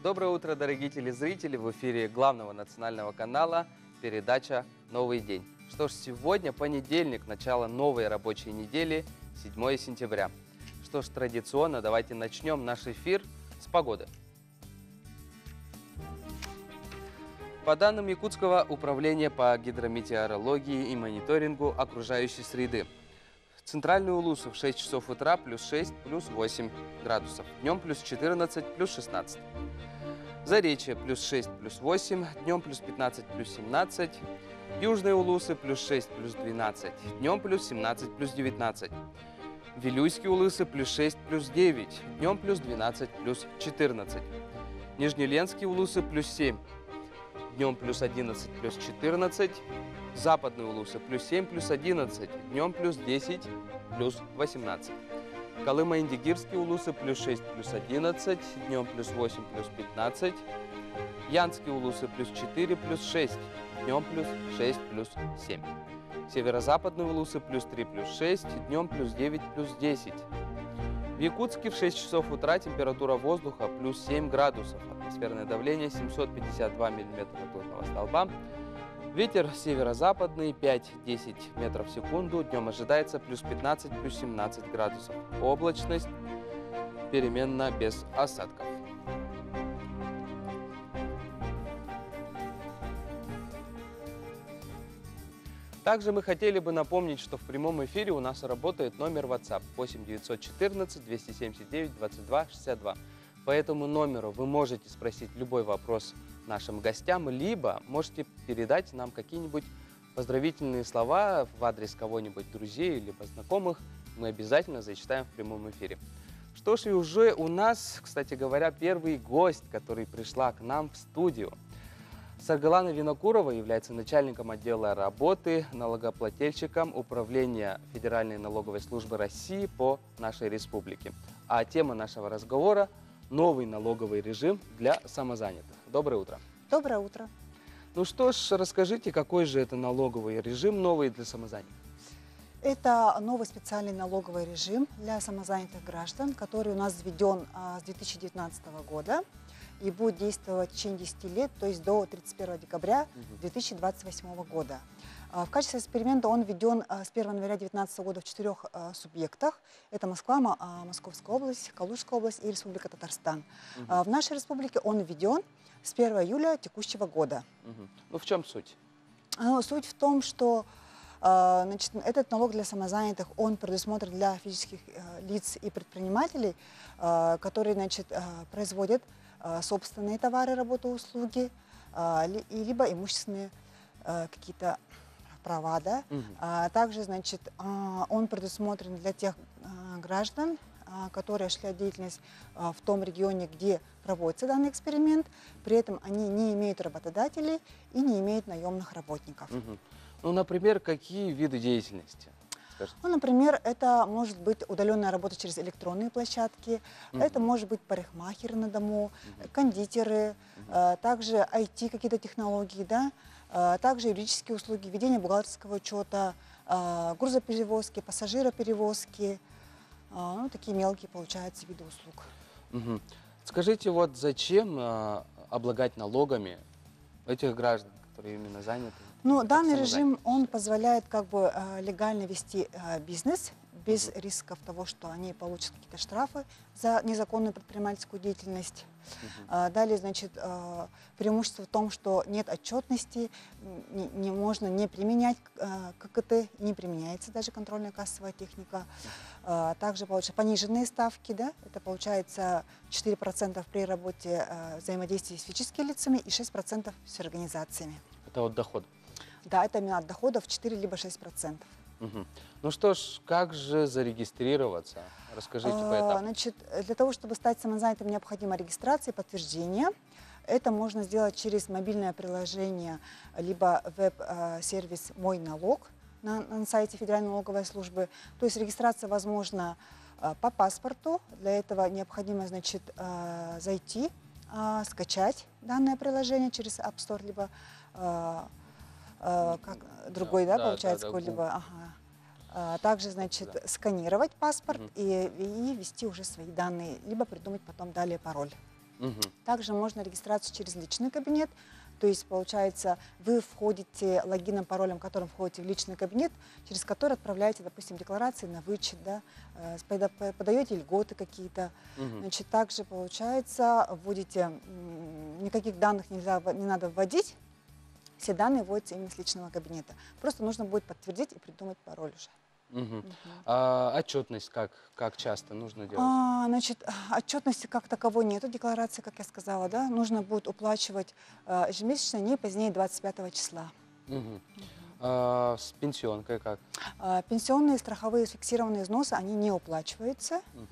Доброе утро, дорогие телезрители! В эфире главного национального канала передача «Новый день». Что ж, сегодня понедельник, начало новой рабочей недели, 7 сентября. Что ж, традиционно давайте начнем наш эфир с погоды. По данным Якутского управления по гидрометеорологии и мониторингу окружающей среды, центральный Улус в 6 часов утра плюс 6, плюс 8 градусов. Днем плюс 14, плюс 16. Заречье плюс 6, плюс 8. Днем плюс 15, плюс 17. Южные Улусы плюс 6, плюс 12. Днем плюс 17, плюс 19. Вилюйские Улусы плюс 6, плюс 9. Днем плюс 12, плюс 14. Нижнеленские Улусы плюс 7. Днем плюс 11, плюс 14. Западные Улусы плюс 7, плюс 11. Днем плюс 10, плюс 18. Колымо-Индигирские Улусы плюс 6, плюс 11. Днем плюс 8, плюс 15. Янские Улусы плюс 4, плюс 6. Днем плюс 6, плюс 7. Северо-западные Улусы плюс 3, плюс 6. Днем плюс 9, плюс 10. В Якутске в 6 часов утра температура воздуха плюс 7 градусов. Атмосферное давление 752 миллиметра ртутного столба. Ветер северо-западный 5-10 метров в секунду. Днем ожидается плюс 15, плюс 17 градусов. Облачность переменно без осадков. Также мы хотели бы напомнить, что в прямом эфире у нас работает номер WhatsApp 8 914 279 22 62. По этому номеру вы можете спросить любой вопрос нашим гостям, либо можете передать нам какие-нибудь поздравительные слова в адрес кого-нибудь друзей, либо знакомых. Мы обязательно зачитаем в прямом эфире. Что ж, и уже у нас, кстати говоря, первый гость, который пришла к нам в студию. Саргалана Винокурова является начальником отдела работы налогоплательщиком Управления Федеральной налоговой службы России по нашей республике. А тема нашего разговора – новый налоговый режим для самозанятых. Доброе утро. Доброе утро. Ну что ж, расскажите, какой же это налоговый режим новый для самозанятых? Это новый специальный налоговый режим для самозанятых граждан, который у нас введен с 2019 года и будет действовать в течение 10 лет, то есть до 31 декабря 2028 года. В качестве эксперимента он введен с 1 января 2019 года в 4 субъектах. Это Москва, Московская область, Калужская область и Республика Татарстан. В нашей республике он введен с 1 июля текущего года. Ну в чем суть? Суть в том, что значит, этот налог для самозанятых, он предусмотрен для физических лиц и предпринимателей, которые, значит, производят собственные товары, работу, услуги, либо имущественные какие-то права, да. Также, значит, он предусмотрен для тех граждан, которые осуществляют деятельность в том регионе, где проводится данный эксперимент, при этом они не имеют работодателей и не имеют наемных работников. Ну, например, какие виды деятельности? Скажите. Ну, например, это может быть удаленная работа через электронные площадки, это может быть парикмахеры на дому, кондитеры, также IT какие-то технологии, да, также юридические услуги, ведение бухгалтерского учета, грузоперевозки, пассажироперевозки, ну, такие мелкие, получаются, виды услуг. Скажите, вот зачем облагать налогами этих граждан, которые именно заняты? Ну, данный режим, он позволяет как бы легально вести бизнес без рисков того, что они получат какие-то штрафы за незаконную предпринимательскую деятельность. Далее, значит, преимущество в том, что нет отчетности, не можно не применять ККТ, не применяется даже контрольная кассовая техника. Также получается пониженные ставки, да, это получается 4% при работе взаимодействия с физическими лицами и 6% с организациями. Это от дохода? Да, это именно от доходов 4 либо 6%. Ну что ж, как же зарегистрироваться? Расскажите поэтапно. Значит, для того, чтобы стать самозанятым, необходима регистрация и подтверждение. Это можно сделать через мобильное приложение, либо веб-сервис «Мой налог» на сайте Федеральной налоговой службы. То есть регистрация возможна по паспорту. Для этого необходимо, значит, зайти, скачать данное приложение через App Store, либо другой, да, получается, какой-либо. Также, значит, сканировать паспорт и ввести уже свои данные, либо придумать потом далее пароль. Мгм. Также можно регистрацию через личный кабинет. То есть, получается, вы входите логином, паролем, которым входите в личный кабинет, через который отправляете, допустим, декларации на вычет, да, подаете льготы какие-то. Мгм. Значит, также, получается, вводите, никаких данных не надо вводить, все данные вводятся именно с личного кабинета. Просто нужно будет подтвердить и придумать пароль уже. Мгм. Мгм. А отчетность как часто нужно делать? Значит, отчетности как таковой нету, декларации, как я сказала, да, нужно будет уплачивать ежемесячно не позднее 25 числа. Мгм. С пенсионкой как? Пенсионные, страховые, фиксированные взносы, они не уплачиваются. Мгм.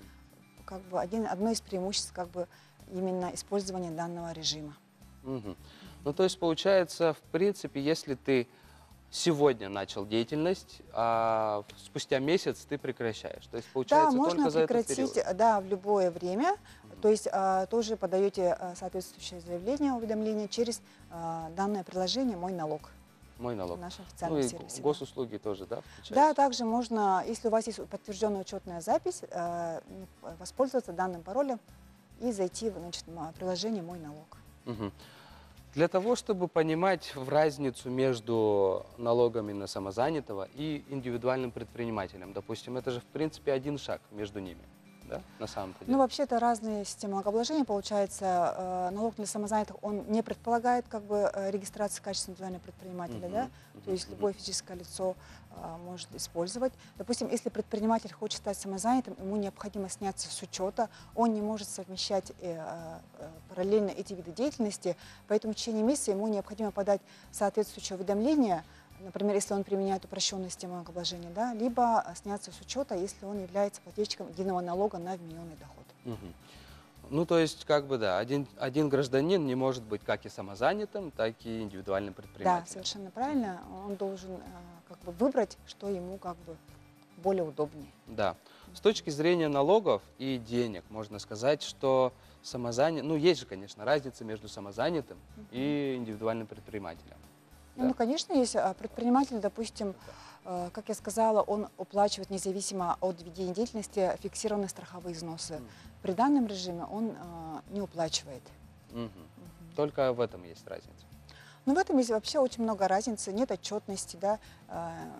Как бы одно из преимуществ как бы именно использования данного режима. Мгм. Ну, то есть, получается, в принципе, если ты сегодня начал деятельность, а спустя месяц ты прекращаешь. То есть, Да, получается, можно только за этот прекратить, период. да, в любое время. Мгм. То есть тоже подаете соответствующее заявление, уведомление через данное приложение «Мой налог» Мой в налог. нашем Ну официальном и сервисе. Да. госуслуги тоже, да, Да, включаются? также можно, если у вас есть подтвержденная учетная запись, воспользоваться данным паролем и зайти в, значит, приложение «Мой налог». Мгм. Для того, чтобы понимать разницу между налогами на самозанятого и индивидуальным предпринимателем, допустим, это же, в принципе, один шаг между ними, да, на самом-то Ну, деле? вообще-то разные системы налогообложения. Получается, налог для самозанятых, он не предполагает как бы регистрации в качестве индивидуального предпринимателя, да? То есть любое физическое лицо может использовать. Допустим, если предприниматель хочет стать самозанятым, ему необходимо сняться с учета, он не может совмещать параллельно эти виды деятельности, поэтому в течение месяца ему необходимо подать соответствующее уведомление, например, если он применяет упрощенную систему налогообложения, да, либо сняться с учета, если он является плательщиком единого налога на вмененный доход. Мгм. Ну, то есть, как бы, да, один гражданин не может быть как и самозанятым, так и индивидуальным Да, предпринимателем. совершенно правильно. Он должен как бы выбрать, что ему как бы более удобнее. Да. С точки зрения налогов и денег, можно сказать, что ну, есть же, конечно, разница между самозанятым и индивидуальным предпринимателем. Да? Ну, конечно, есть предприниматель, допустим, как я сказала, он уплачивает независимо от ведения деятельности фиксированные страховые взносы. При данном режиме он не уплачивает. Мгм. Только в этом есть разница. Но в этом есть вообще очень много разницы, нет отчетности, да,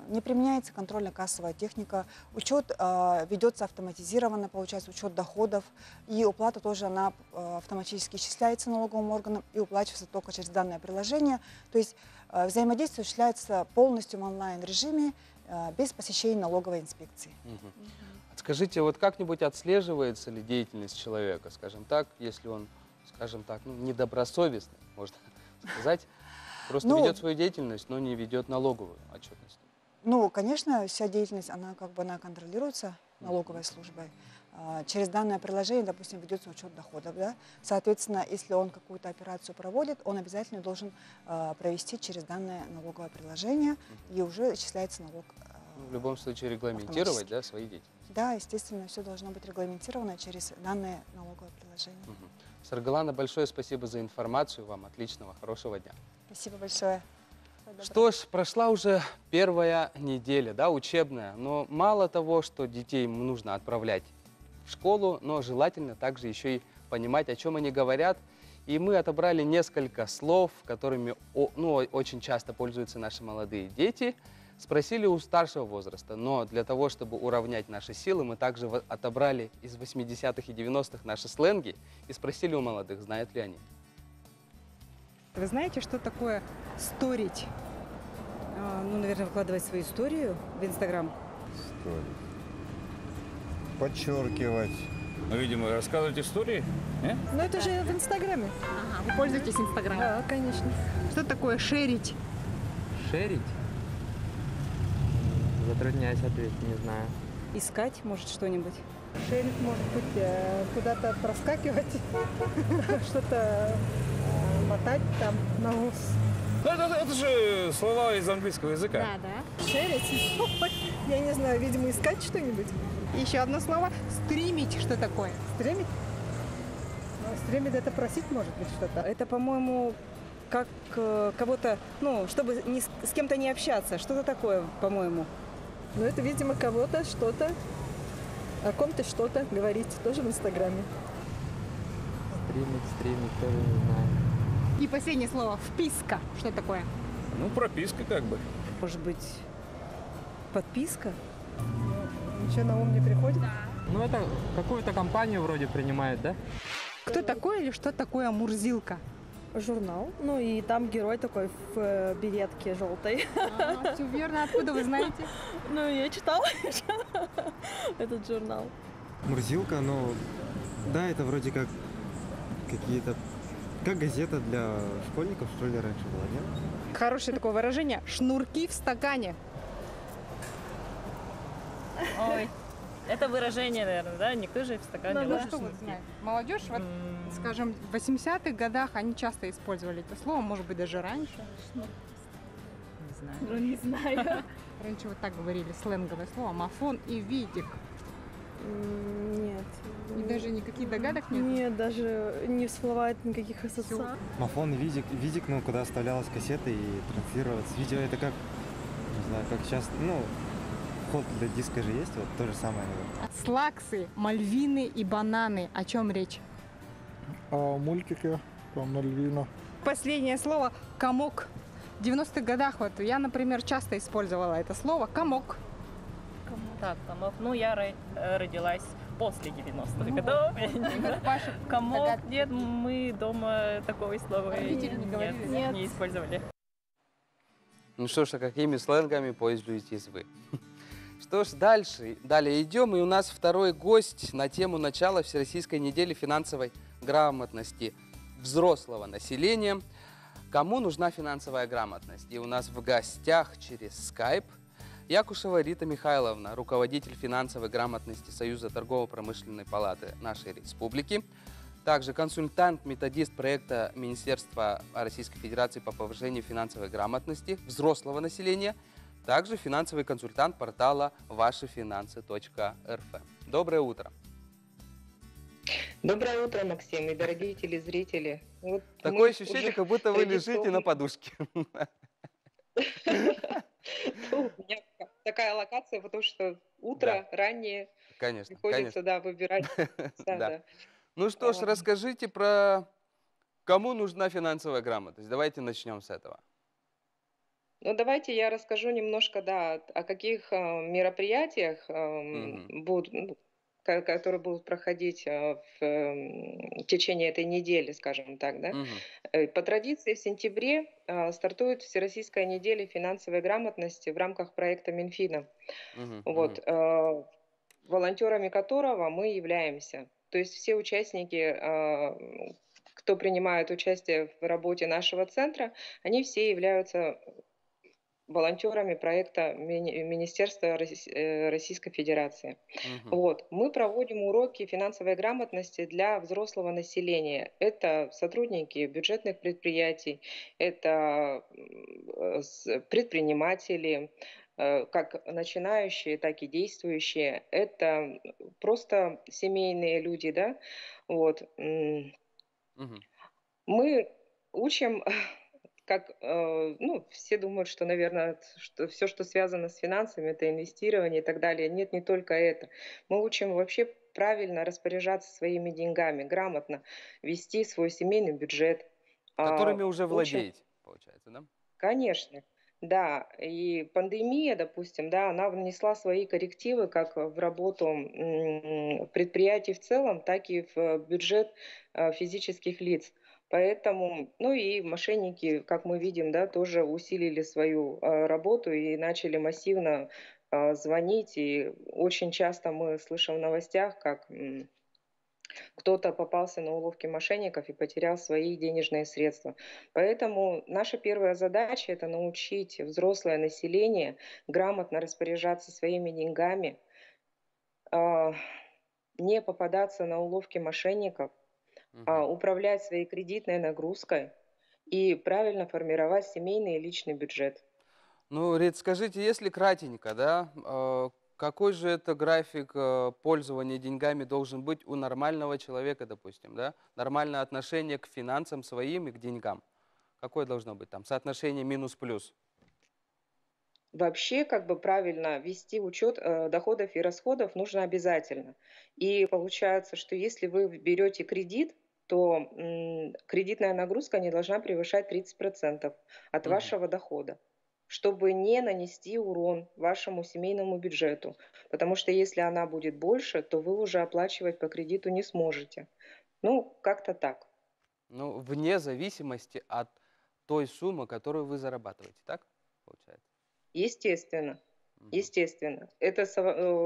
не применяется контрольно-кассовая техника, учет ведется автоматизированно, получается учет доходов, и уплата тоже она автоматически исчисляется налоговым органом и уплачивается только через данное приложение. То есть взаимодействие осуществляется полностью в онлайн-режиме, без посещения налоговой инспекции. Мгм. Скажите, вот как-нибудь отслеживается ли деятельность человека, скажем так, если он, скажем так, ну, недобросовестный, можно сказать, просто Ну, ведет свою деятельность, но не ведет налоговую отчетность? Ну, конечно, вся деятельность, она как бы она контролируется налоговой службой. Через данное приложение, допустим, ведется учет доходов. Да? Соответственно, если он какую-то операцию проводит, он обязательно должен провести через данное налоговое приложение, и уже исчисляется налог. Ну, в любом случае регламентировать, да, свои деятельности. Да, естественно, все должно быть регламентировано через данное налоговое приложение. Мгм. Саргалана, большое спасибо за информацию. Вам отличного, хорошего дня. Спасибо большое. Что ж, прошла уже первая неделя, да, учебная, но мало того, что детей нужно отправлять в школу, но желательно также еще и понимать, о чем они говорят. И мы отобрали несколько слов, которыми очень часто пользуются наши молодые дети. Спросили у старшего возраста, но для того, чтобы уравнять наши силы, мы также отобрали из 80-х и 90-х наши сленги и спросили у молодых, знают ли они. Вы знаете, что такое сторить? Ну, наверное, выкладывать свою историю в Инстаграм. Сторис. Подчеркивать. Ну, видимо, рассказывать истории? Не? Ну, это же в Инстаграме. Ага, вы пользуетесь Инстаграмом? Да, конечно. Что такое шерить? Шерить? Затрудняюсь ответить, не знаю. Искать, может, что-нибудь. Шерить может быть куда-то проскакивать, что-то мотать там на ус. Ну, это же слова из английского языка. Да, да. Шерить? Я не знаю, видимо, искать что-нибудь. Еще одно слово. Стримить. Что такое? Стремить? Ну, стремить это просить, может быть, что-то. Это, по-моему, как кого-то, ну, чтобы с кем-то не общаться. Что-то такое, по-моему. Ну, это, видимо, кого-то что-то, о ком-то что-то говорить, тоже в Инстаграме. В Стримить тоже не знаю. И последнее слово вписка. Что такое? Ну, прописка как бы. Может быть, подписка? Ничего на ум не приходит? Ну, это какую-то компанию вроде принимает, да? Кто такой или что такое Мурзилка? Журнал. Ну и там герой такой в беретке желтой. Все верно. Откуда вы знаете? Ну, я читала этот журнал. Мурзилка, ну, да, это вроде как какие-то, как газета для школьников, что ли, раньше была, нет? Хорошее такое выражение. Шнурки в стакане. Ой, это выражение, наверное, да? Никто же в стакане Ну, ложит что вот шнурки. знает. Молодежь, вот, скажем, в 80-х годах они часто использовали это слово, может быть, даже раньше. Не знаю. Ну, не знаю. Раньше вот так говорили, сленговое слово, мафон и видик. Нет. И даже никаких догадок нет? Нет, даже не всплывает никаких ассоциаций. Мафон, видик, ну, куда оставлялась кассета и транслировалось. Видео это как, не знаю, как сейчас, ну, вход для диска же есть, вот то же самое, наверное. Слаксы, мальвины и бананы. О чем речь? Мультики про Мальвину. Последнее слово комок. В 90-х годах вот я, например, часто использовала это слово комок. Так, комок. Ну, я родилась после 90-х годов. Я не знаю. Комок, нет, мы дома такого слова Родители не говорили, нет, не использовали. Ну что ж, а какими сленгами пользуетесь вы? Что ж, далее идем, и у нас второй гость на тему начала Всероссийской недели финансовой грамотности взрослого населения. Кому нужна финансовая грамотность? И у нас в гостях через Skype Якушева Рита Михайловна, руководитель финансовой грамотности Союза торгово-промышленной палаты нашей республики, также консультант-методист проекта Министерства Российской Федерации по повышению финансовой грамотности взрослого населения, также финансовый консультант портала вашефинансы.рф. Доброе утро. Доброе утро, Максим и дорогие телезрители. Вот такое ощущение, как будто вы лежите на подушке. У меня такая локация, потому что утро раннее. Конечно, приходится, да, выбирать. Ну что ж, расскажите про кому нужна финансовая грамотность. Давайте начнем с этого. Ну, давайте я расскажу немножко, да, о каких мероприятиях которые будут проходить в течение этой недели, скажем так, да. По традиции в сентябре стартует Всероссийская неделя финансовой грамотности в рамках проекта Минфина, вот, волонтерами которого мы являемся. То есть все участники, кто принимает участие в работе нашего центра, они все являются волонтерами проекта Министерства Российской Федерации. Вот. Мы проводим уроки финансовой грамотности для взрослого населения. Это сотрудники бюджетных предприятий, это предприниматели, как начинающие, так и действующие. Это просто семейные люди, да. Вот. Мы учим... Как, ну, все думают, что, наверное, что все, что связано с финансами, это инвестирование и так далее. Нет, не только это. Мы учим вообще правильно распоряжаться своими деньгами, грамотно вести свой семейный бюджет. Которыми уже владеете, получается, да? Конечно, да. И пандемия, допустим, да, она внесла свои коррективы как в работу предприятий в целом, так и в бюджет физических лиц. Поэтому, ну и мошенники, как мы видим, да, тоже усилили свою работу и начали массивно звонить. И очень часто мы слышим в новостях, как кто-то попался на уловки мошенников и потерял свои денежные средства. Поэтому наша первая задача – это научить взрослое население грамотно распоряжаться своими деньгами, не попадаться на уловки мошенников, управлять своей кредитной нагрузкой и правильно формировать семейный и личный бюджет. Ну, Рит, скажите, если кратенько, да, какой же это график пользования деньгами должен быть у нормального человека, допустим, да? Нормальное отношение к финансам своим и к деньгам. Какое должно быть там соотношение минус-плюс? Вообще, как бы правильно вести учет доходов и расходов нужно обязательно. И получается, что если вы берете кредит, то кредитная нагрузка не должна превышать 30% от Мгм. вашего дохода, чтобы не нанести урон вашему семейному бюджету. Потому что если она будет больше, то вы уже оплачивать по кредиту не сможете. Ну, как-то так. Ну, вне зависимости от той суммы, которую вы зарабатываете, так получается? Естественно. Мгм. Естественно. Это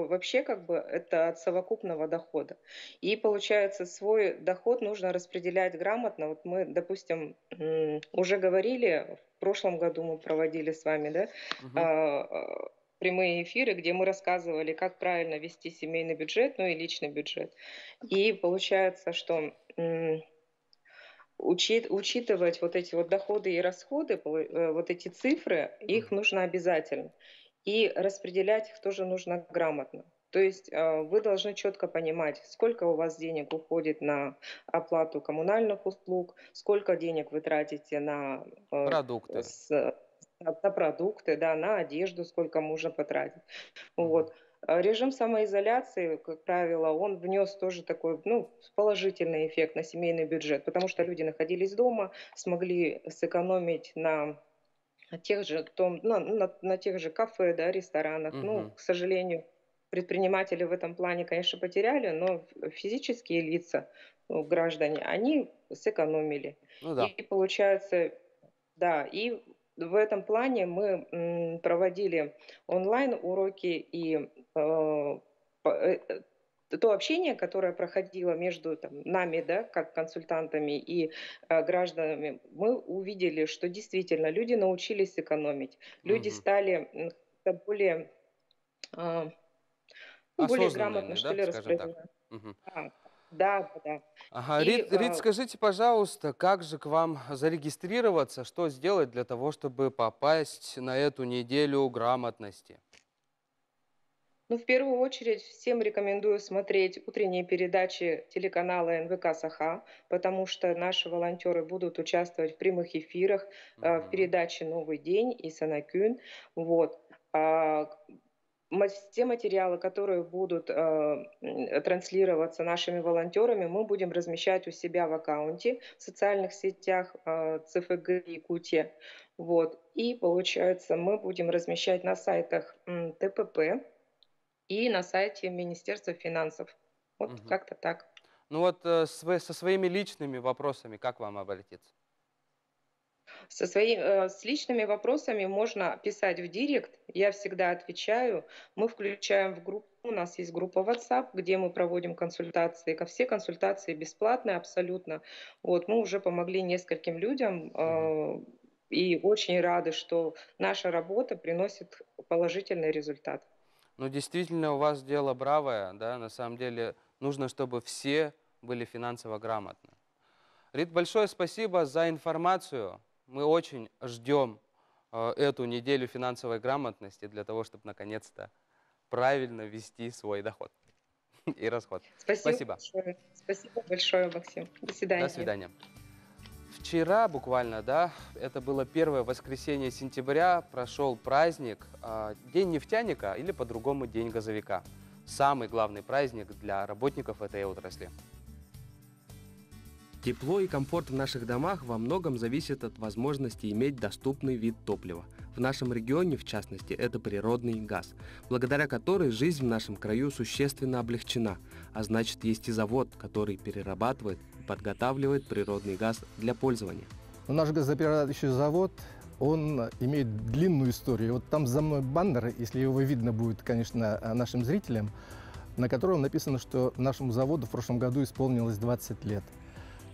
вообще как бы это от совокупного дохода. И получается, свой доход нужно распределять грамотно. Вот мы, допустим, уже говорили, в прошлом году мы проводили с вами, да, Мгм. прямые эфиры, где мы рассказывали, как правильно вести семейный бюджет, ну и личный бюджет. И получается, что учитывать вот эти вот доходы и расходы, вот эти цифры, их нужно обязательно. И распределять их тоже нужно грамотно. То есть вы должны четко понимать, сколько у вас денег уходит на оплату коммунальных услуг, сколько денег вы тратите на Продукты. на продукты, да, на одежду, сколько можно потратить. Вот. Режим самоизоляции, как правило, он внес тоже такой, ну, положительный эффект на семейный бюджет, потому что люди находились дома, смогли сэкономить на тех же, на тех же кафе, да, ресторанах. Ну, Мгм. к сожалению, предприниматели в этом плане, конечно, потеряли, но физические лица, ну, граждане, они сэкономили. Ну да. И получается, да, и в этом плане мы проводили онлайн-уроки, и то общение, которое проходило между нами, да, как консультантами и гражданами, мы увидели, что действительно люди научились экономить, люди Мгм. стали более, более грамотно, Осознанными, что да, ли, скажем так. распоряжаться. Мгм. Да, да, да. Ага, И Рит, скажите, пожалуйста, как же к вам зарегистрироваться, что сделать для того, чтобы попасть на эту неделю грамотности? ну, в первую очередь, всем рекомендую смотреть утренние передачи телеканала НВК «Саха», потому что наши волонтеры будут участвовать в прямых эфирах, в Мгм. передаче «Новый день» и «Санакюн». Вот. Все материалы, которые будут транслироваться нашими волонтерами, мы будем размещать у себя в аккаунте в социальных сетях ЦФГ Якутия. Вот. И, получается, мы будем размещать на сайтах ТПП и на сайте Министерства финансов. Вот Мгм. как-то так. Ну вот со своими личными вопросами как вам обратиться? С личными вопросами можно писать в директ, я всегда отвечаю. Мы включаем в группу, у нас есть группа WhatsApp, где мы проводим консультации. Все консультации бесплатные абсолютно. Вот, мы уже помогли нескольким людям и очень рады, что наша работа приносит положительный результат. Ну, действительно, у вас дело бравое, да, на самом деле нужно, чтобы все были финансово грамотны. Рит, большое спасибо за информацию. Мы очень ждем эту неделю финансовой грамотности для того, чтобы наконец-то правильно вести свой доход и расход. Спасибо. Большое. Спасибо большое, Максим. До свидания. До свидания. Вчера буквально, да, это было первое воскресенье сентября, прошел праздник, День нефтяника или по-другому День газовика. Самый главный праздник для работников этой отрасли. Тепло и комфорт в наших домах во многом зависит от возможности иметь доступный вид топлива. В нашем регионе, в частности, это природный газ, благодаря которой жизнь в нашем краю существенно облегчена, а значит, есть и завод, который перерабатывает и подготавливает природный газ для пользования. Наш газоперерабатывающий завод, он имеет длинную историю. Вот там за мной баннер, если его видно будет, конечно, нашим зрителям, на котором написано, что нашему заводу в прошлом году исполнилось 20 лет.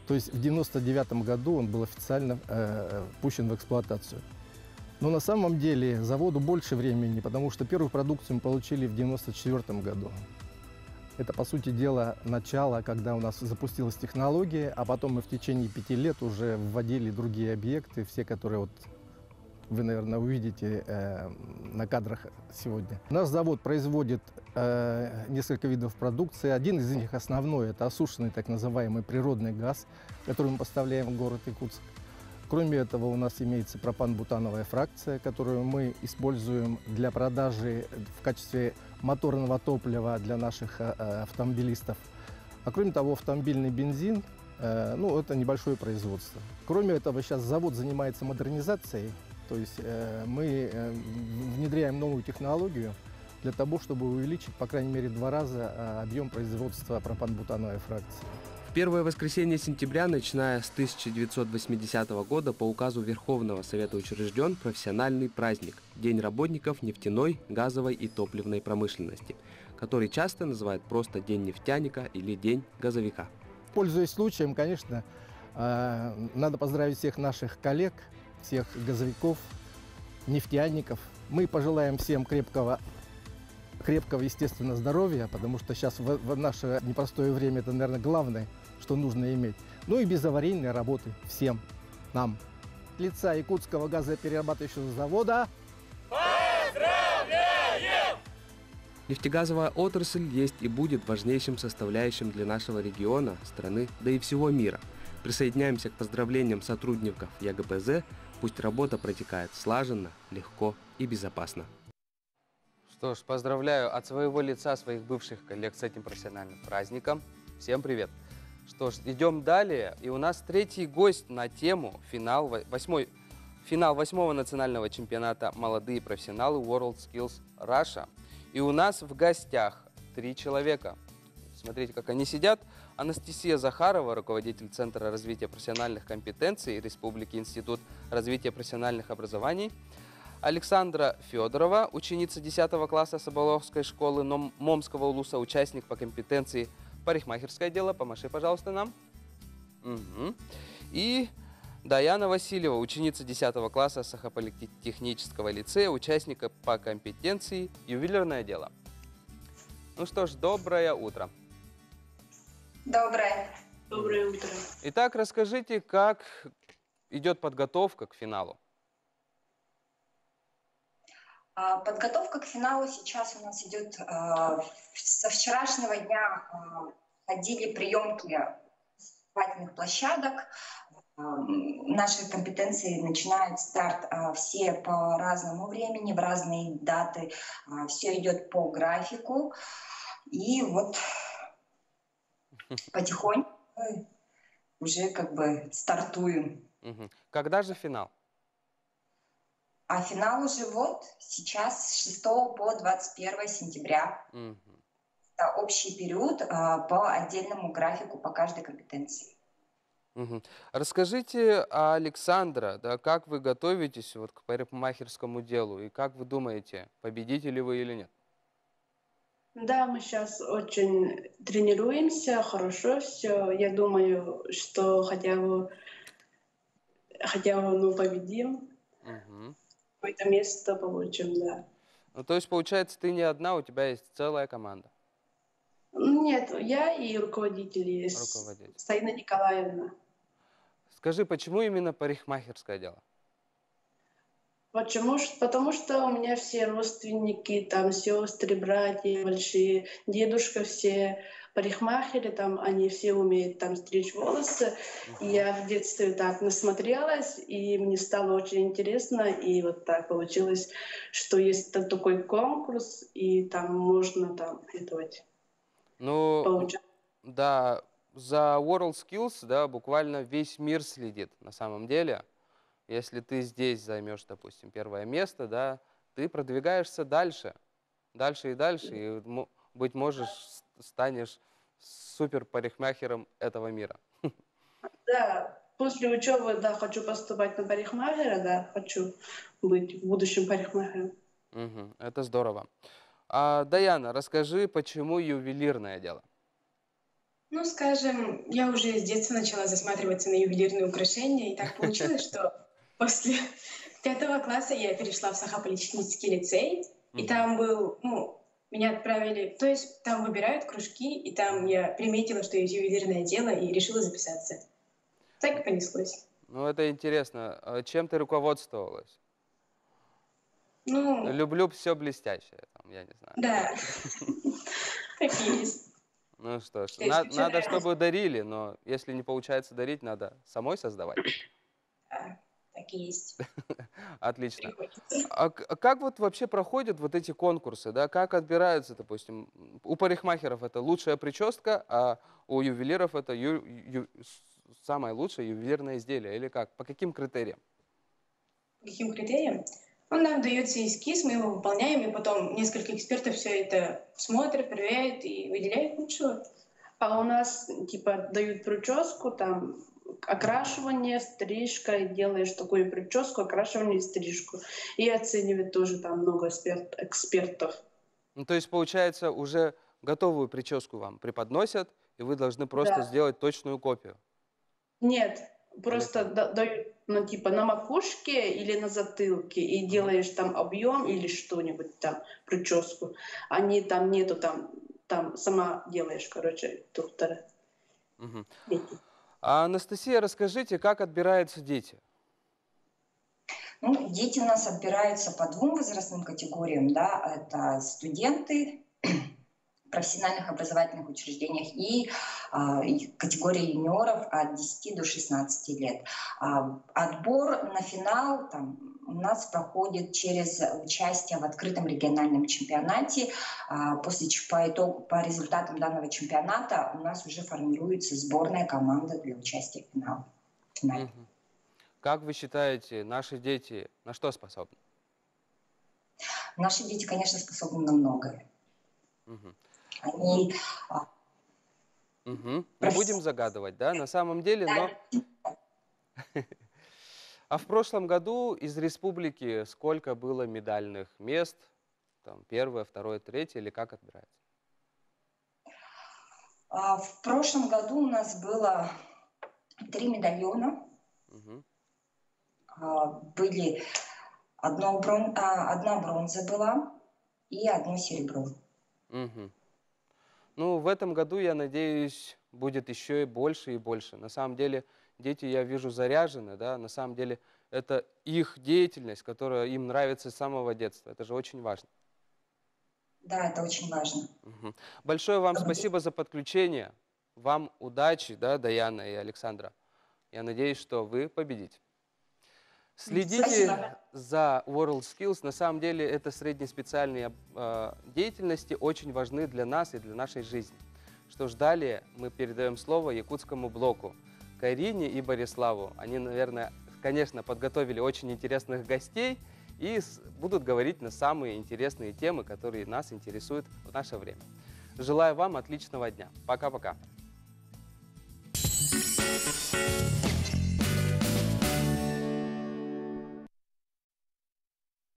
То есть в 1999 году он был официально пущен в эксплуатацию. Но на самом деле заводу больше времени, потому что первую продукцию мы получили в 1994 году. Это, по сути дела, начало, когда у нас запустилась технология, а потом мы в течение 5 лет уже вводили другие объекты, все, которые вот вы, наверное, увидите на кадрах сегодня. Наш завод производит несколько видов продукции. Один из них основной – это осушенный так называемый природный газ, который мы поставляем в город Якутск. Кроме этого, у нас имеется пропан-бутановая фракция, которую мы используем для продажи в качестве моторного топлива для наших автомобилистов. А кроме того, автомобильный бензин Ну, это небольшое производство. Кроме этого, сейчас завод занимается модернизацией, то есть мы внедряем новую технологию для того, чтобы увеличить, по крайней мере, в 2 раза объем производства пропан-бутановой фракции. В первое воскресенье сентября, начиная с 1980 года, по указу Верховного Совета учрежден профессиональный праздник – День работников нефтяной, газовой и топливной промышленности, который часто называют просто День нефтяника или День газовика. Пользуясь случаем, конечно, надо поздравить всех наших коллег, всех газовиков, нефтяников. Мы пожелаем всем крепкого, естественно, здоровья, потому что сейчас в наше непростое время это, наверное, главное, что нужно иметь. Ну и безаварийной работы всем нам. От лица Якутского газоперерабатывающего завода поздравляем! Нефтегазовая отрасль есть и будет важнейшим составляющим для нашего региона, страны, да и всего мира. Присоединяемся к поздравлениям сотрудников ЯГПЗ. Пусть работа протекает слаженно, легко и безопасно. Что ж, поздравляю от своего лица своих бывших коллег с этим профессиональным праздником. Всем привет! Что ж, идем далее. И у нас третий гость на тему финал 8-го национального чемпионата «Молодые профессионалы World Skills Russia». И у нас в гостях 3 человека. Смотрите, как они сидят. Анастасия Захарова, руководитель Центра развития профессиональных компетенций Республики Институт развития профессиональных образований. Александра Федорова, ученица 10 класса Соболовской школы Момского улуса, участник по компетенции парикмахерское дело. Помаши, пожалуйста, нам. Угу. И Даяна Васильева, ученица 10 класса Сахаполитехнического лицея, участника по компетенции ювелирное дело. Ну что ж, доброе утро. Доброе. Доброе утро. Итак, расскажите, как идет подготовка к финалу? Подготовка к финалу сейчас у нас идет со вчерашнего дня. Ходили приемки выступательных площадок. Наши компетенции начинают старт все по разному времени, в разные даты. Все идет по графику. И вот потихоньку уже как бы стартуем. Когда же финал? А финал уже вот сейчас с 6 по 21 сентября. Это общий период по отдельному графику по каждой компетенции. Расскажите, Александра, да, как вы готовитесь вот к парикмахерскому делу и как вы думаете, победите ли вы или нет? Да, мы сейчас очень тренируемся, хорошо все. Я думаю, что хотя бы победим. Какое-то место получим, да. Ну, то есть, получается, ты не одна, у тебя есть целая команда? Нет, я и руководитель есть. Стаина Николаевна. Скажи, почему именно парикмахерское дело? Почему? Потому что у меня все родственники, там сестры, братья большие, дедушка все парикмахеры, там они все умеют там стричь волосы. И я в детстве так насмотрелась, и мне стало очень интересно, и вот так получилось, что есть такой конкурс, и там можно там это вот получать. Да, за World Skills, да, буквально весь мир следит на самом деле. Если ты здесь займешь, допустим, первое место, да, ты продвигаешься дальше, и, быть может, станешь супер парикмахером этого мира. Да, после учебы, да, хочу поступать на парикмахера, да, хочу быть в будущем парикмахером. Это здорово. Даяна, расскажи, почему ювелирное дело? Ну, скажем, я уже с детства начала засматриваться на ювелирные украшения, и так получилось, что после 5 класса я перешла в Сахаполитехнический лицей, и там был, меня отправили, то есть там выбирают кружки, и там я приметила, что есть ювелирное дело, и решила записаться. Так и понеслось. Ну, это интересно. Чем ты руководствовалась? Ну... Люблю все блестящее, там, я не знаю. Да, так и есть. Ну что ж, надо, чтобы дарили, но если не получается дарить, надо самой создавать. Так и есть. Отлично. А как вот вообще проходят вот эти конкурсы, да? Как отбираются, допустим, у парикмахеров это лучшая прическа, а у ювелиров это самое лучшее ювелирное изделие, или как? По каким критериям? По каким критериям? Ну, нам дается эскиз, мы его выполняем, и потом несколько экспертов все это смотрят, проверяют и выделяют лучшего. А у нас, типа, дают прическу, там, окрашивание, стрижка, и делаешь такую прическу, окрашивание и стрижку. И оценивает тоже там много экспертов. Ну, то есть, получается, уже готовую прическу вам преподносят, и вы должны просто сделать точную копию? Нет, просто дают, ну, типа, на макушке или на затылке, и делаешь там объем или что-нибудь там, прическу. Они там нету, там сама делаешь, короче, доктора. А, Анастасия, расскажите, как отбираются дети? Ну, дети у нас отбираются по двум возрастным категориям, да, это студенты в профессиональных образовательных учреждениях и категория юниоров от 10 до 16 лет. Отбор на финал у нас проходит через участие в открытом региональном чемпионате. После по результатам данного чемпионата у нас уже формируется сборная команда для участия в финале. Как вы считаете, наши дети на что способны? Наши дети, конечно, способны на многое. Они... Не будем загадывать, да? На самом деле, но... А в прошлом году из республики сколько было медальных мест? Там, первое, второе, третье, или как отбирается? В прошлом году у нас было 3 медальона. Были одна бронза была и 1 серебро. Ну, в этом году, я надеюсь, будет еще и больше и больше. На самом деле, дети, я вижу, заряжены, да, на самом деле, это их деятельность, которая им нравится с самого детства. Это же очень важно. Да, это очень важно. Большое вам спасибо за подключение. Вам удачи, да, Даяна и Александра. Я надеюсь, что вы победите. Следите за WorldSkills. На самом деле, это среднеспециальные деятельности очень важны для нас и для нашей жизни. Что ж, далее мы передаем слово якутскому блоку. Карине и Бориславу. Они, наверное, конечно, подготовили очень интересных гостей и будут говорить на самые интересные темы, которые нас интересуют в наше время. Желаю вам отличного дня. Пока-пока.